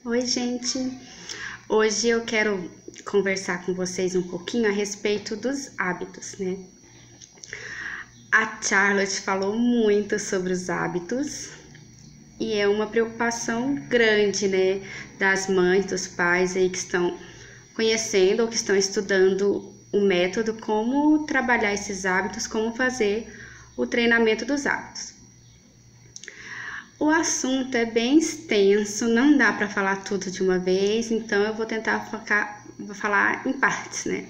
Oi, gente! Hoje eu quero conversar com vocês um pouquinho a respeito dos hábitos, né? A Charlotte falou muito sobre os hábitos e é uma preocupação grande, né? Das mães, dos pais aí que estão conhecendo ou que estão estudando o método, como trabalhar esses hábitos, como fazer o treinamento dos hábitos. O assunto é bem extenso, não dá para falar tudo de uma vez, então eu vou tentar falar em partes, né?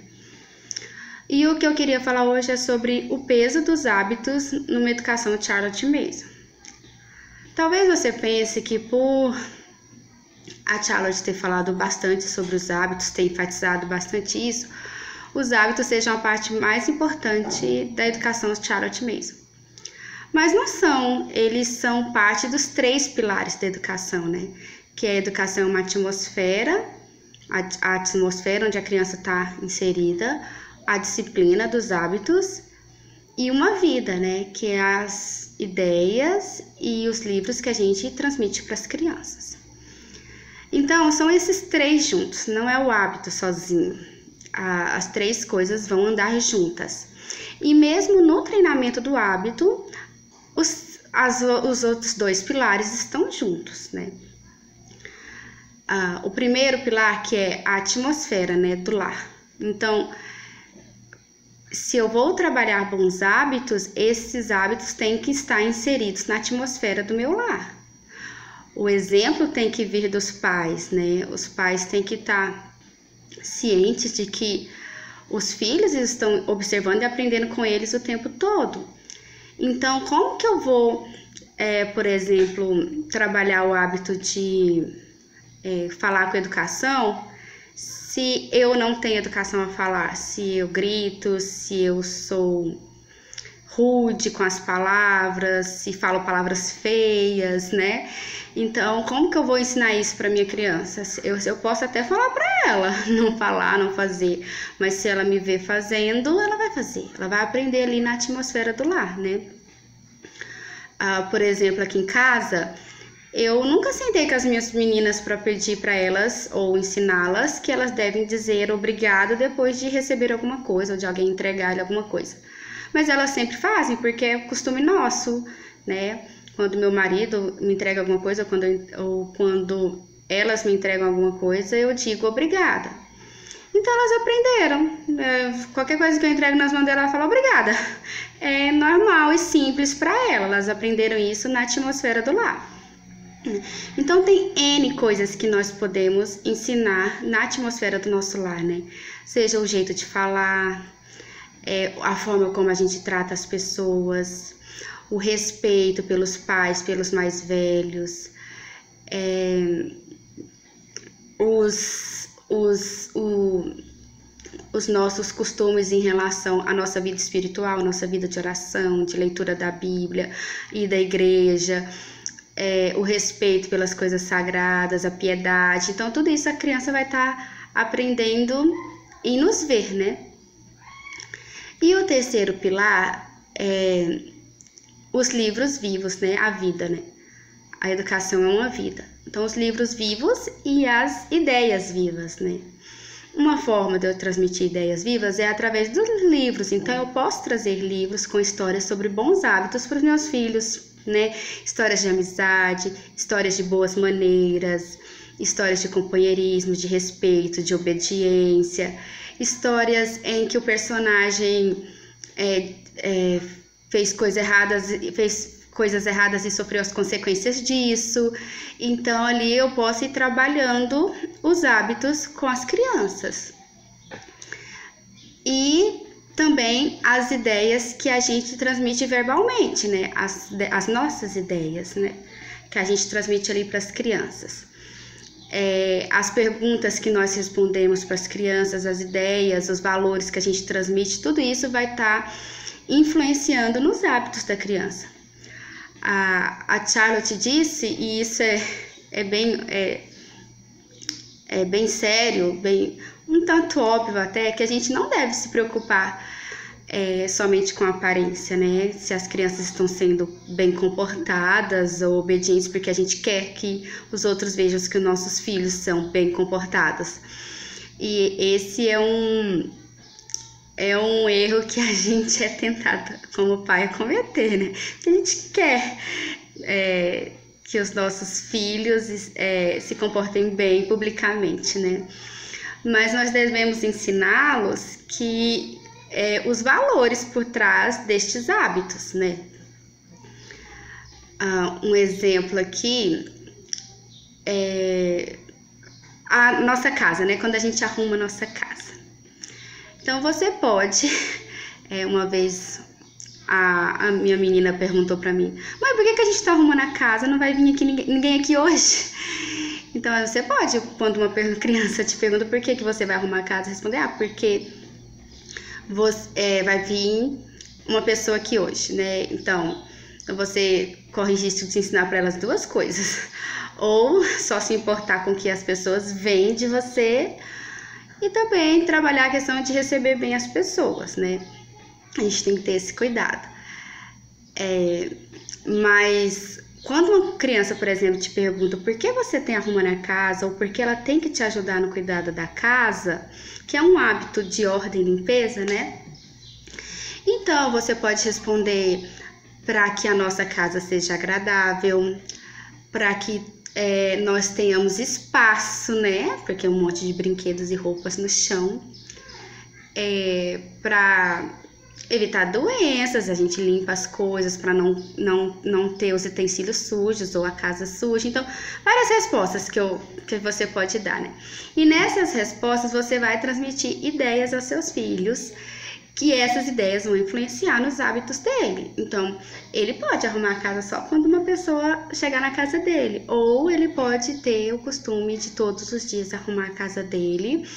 E o que eu queria falar hoje é sobre o peso dos hábitos numa educação Charlotte Mason. Talvez você pense que por a Charlotte ter falado bastante sobre os hábitos, ter enfatizado bastante isso, os hábitos sejam a parte mais importante da educação Charlotte Mason. Mas não são, eles são parte dos 3 pilares da educação, né? Que a educação é uma atmosfera, a atmosfera onde a criança está inserida, a disciplina dos hábitos e uma vida, né? Que é as ideias e os livros que a gente transmite para as crianças. Então, são esses 3 juntos, não é o hábito sozinho. As 3 coisas vão andar juntas. E mesmo no treinamento do hábito, os outros 2 pilares estão juntos, né? O primeiro pilar, que é a atmosfera, né, do lar. Então, se eu vou trabalhar bons hábitos, esses hábitos têm que estar inseridos na atmosfera do meu lar. O exemplo tem que vir dos pais, né? Os pais têm que estar cientes de que os filhos estão observando e aprendendo com eles o tempo todo. Então, como que eu vou, por exemplo, trabalhar o hábito de falar com educação se eu não tenho educação a falar? Se eu grito, se eu sou rude com as palavras, se falo palavras feias, né? Então, como que eu vou ensinar isso para minha criança? Eu posso até falar para ela não falar, não fazer, mas se ela me ver fazendo, ela vai fazer, ela vai aprender ali na atmosfera do lar, né? Por exemplo, aqui em casa, eu nunca sentei com as minhas meninas para pedir para elas ou ensiná-las que elas devem dizer obrigada depois de receber alguma coisa ou de alguém entregar alguma coisa. Mas elas sempre fazem porque é costume nosso, né? Quando meu marido me entrega alguma coisa ou quando elas me entregam alguma coisa, eu digo obrigada. Então elas aprenderam. Qualquer coisa que eu entrego nas mãos dela, ela fala obrigada. É normal e simples para elas. Elas aprenderam isso na atmosfera do lar. Então tem N coisas que nós podemos ensinar na atmosfera do nosso lar, né? Seja o jeito de falar, a forma como a gente trata as pessoas, o respeito pelos pais, pelos mais velhos, os nossos costumes em relação à nossa vida espiritual, nossa vida de oração, de leitura da Bíblia e da igreja, o respeito pelas coisas sagradas, a piedade. Então, tudo isso a criança vai estar aprendendo em nos ver, né? E o terceiro pilar é os livros vivos, né? A vida, né? A educação é uma vida. Então, os livros vivos e as ideias vivas, né? Uma forma de eu transmitir ideias vivas é através dos livros. Então, eu posso trazer livros com histórias sobre bons hábitos para os meus filhos, né? Histórias de amizade, histórias de boas maneiras, histórias de companheirismo, de respeito, de obediência, histórias em que o personagem fez coisas erradas e sofreu as consequências disso. Então, ali eu posso ir trabalhando os hábitos com as crianças. E também as ideias que a gente transmite verbalmente, né? As nossas ideias, né? Que a gente transmite ali para as crianças. As perguntas que nós respondemos para as crianças, as ideias, os valores que a gente transmite, tudo isso vai estar influenciando nos hábitos da criança. A Charlotte disse, e isso é bem sério, um tanto óbvio até, que a gente não deve se preocupar somente com a aparência, né? Se as crianças estão sendo bem comportadas ou obedientes, porque a gente quer que os outros vejam que os nossos filhos são bem comportados. E esse é um erro que a gente é tentado como pai a cometer, né? A gente quer que os nossos filhos se comportem bem publicamente, né? Mas nós devemos ensiná-los que os valores por trás destes hábitos, né? Um exemplo aqui é a nossa casa, né? Quando a gente arruma a nossa casa. Então, você pode, uma vez a minha menina perguntou pra mim: mãe, por que a gente tá arrumando a casa? Não vai vir aqui ninguém aqui hoje? Então, você pode, quando uma criança te pergunta por que você vai arrumar a casa, responder: porque vai vir uma pessoa aqui hoje, né? Então, você corre risco de ensinar para elas duas coisas. Ou só se importar com o que as pessoas veem de você, e também trabalhar a questão de receber bem as pessoas, né? A gente tem que ter esse cuidado. Mas quando uma criança, por exemplo, te pergunta por que você tem arrumando a casa, ou por que ela tem que te ajudar no cuidado da casa, que é um hábito de ordem e limpeza, né? Então, você pode responder: para que a nossa casa seja agradável, para que nós tenhamos espaço, né? Porque um monte de brinquedos e roupas no chão. Para evitar doenças, a gente limpa as coisas para não ter os utensílios sujos ou a casa suja. Então, várias respostas que você pode dar, né? E nessas respostas você vai transmitir ideias aos seus filhos, que essas ideias vão influenciar nos hábitos dele. Então, ele pode arrumar a casa só quando uma pessoa chegar na casa dele, ou ele pode ter o costume de todos os dias arrumar a casa dele,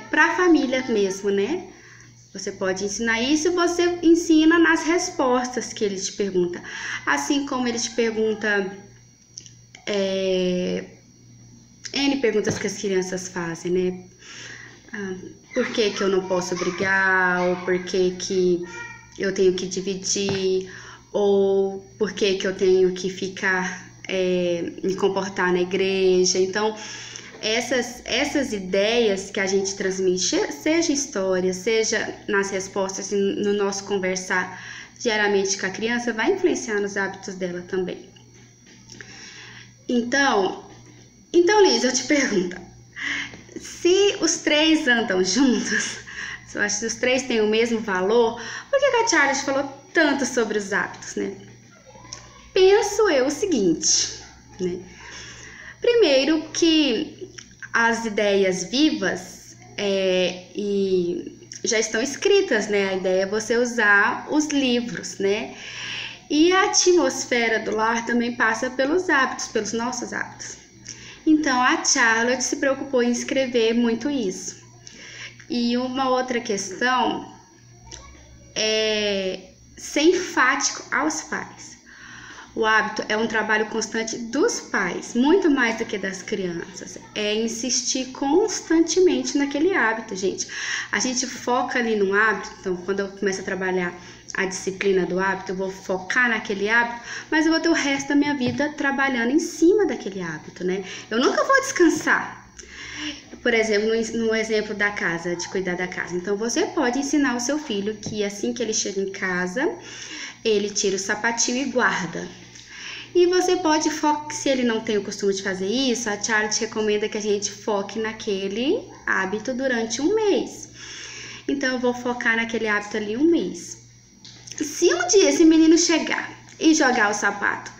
para a família mesmo, né? Você pode ensinar isso, você ensina nas respostas que ele te pergunta. Assim como ele te pergunta N perguntas que as crianças fazem, né? Por que eu não posso brigar? Ou por que eu tenho que dividir? Ou por que eu tenho que ficar, me comportar na igreja? Então, essas ideias que a gente transmite, seja história, seja nas respostas, no nosso conversar diariamente com a criança, vai influenciar nos hábitos dela também. Então, Liz, eu te pergunto, se os três andam juntos, se eu acho que os três têm o mesmo valor, por que a Charlotte falou tanto sobre os hábitos, né? Penso eu o seguinte, né? Primeiro que as ideias vivas e já estão escritas, né? A ideia é você usar os livros, né? E a atmosfera do lar também passa pelos hábitos, pelos nossos hábitos. Então, a Charlotte se preocupou em escrever muito isso. E uma outra questão é ser enfático aos pais. O hábito é um trabalho constante dos pais, muito mais do que das crianças. É insistir constantemente naquele hábito, gente. A gente foca ali no hábito, então quando eu começo a trabalhar a disciplina do hábito, eu vou focar naquele hábito, mas eu vou ter o resto da minha vida trabalhando em cima daquele hábito, né? Eu nunca vou descansar. Por exemplo, no exemplo da casa, de cuidar da casa. Então, você pode ensinar o seu filho que assim que ele chega em casa, ele tira o sapatinho e guarda. E você pode focar, se ele não tem o costume de fazer isso, a Charlotte recomenda que a gente foque naquele hábito durante um mês. Então, eu vou focar naquele hábito ali um mês. E se um dia esse menino chegar e jogar o sapato,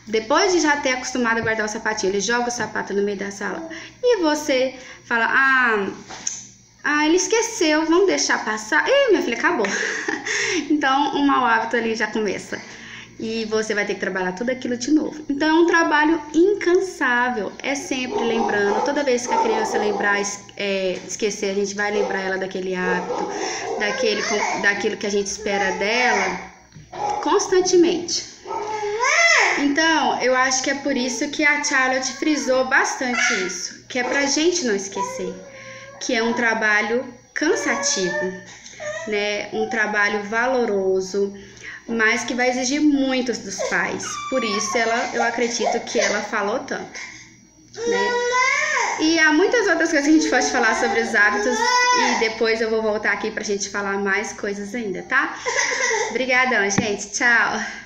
depois de já ter acostumado a guardar o sapatinho, ele joga o sapato no meio da sala e você fala: ele esqueceu, vamos deixar passar. Ih, minha filha, acabou. Então, um mau hábito ali já começa. E você vai ter que trabalhar tudo aquilo de novo. Então, é um trabalho incansável. É sempre lembrando. Toda vez que a criança lembrar, esquecer, a gente vai lembrar ela daquele hábito, daquilo que a gente espera dela, constantemente. Então, eu acho que é por isso que a Charlotte frisou bastante isso. Que é pra gente não esquecer. Que é um trabalho cansativo. né? Um trabalho valoroso, mas que vai exigir muito dos pais. Por isso eu acredito que ela falou tanto, né? E há muitas outras coisas que a gente pode falar sobre os hábitos e depois eu vou voltar aqui pra gente falar mais coisas ainda, tá? Obrigadão, gente. Tchau!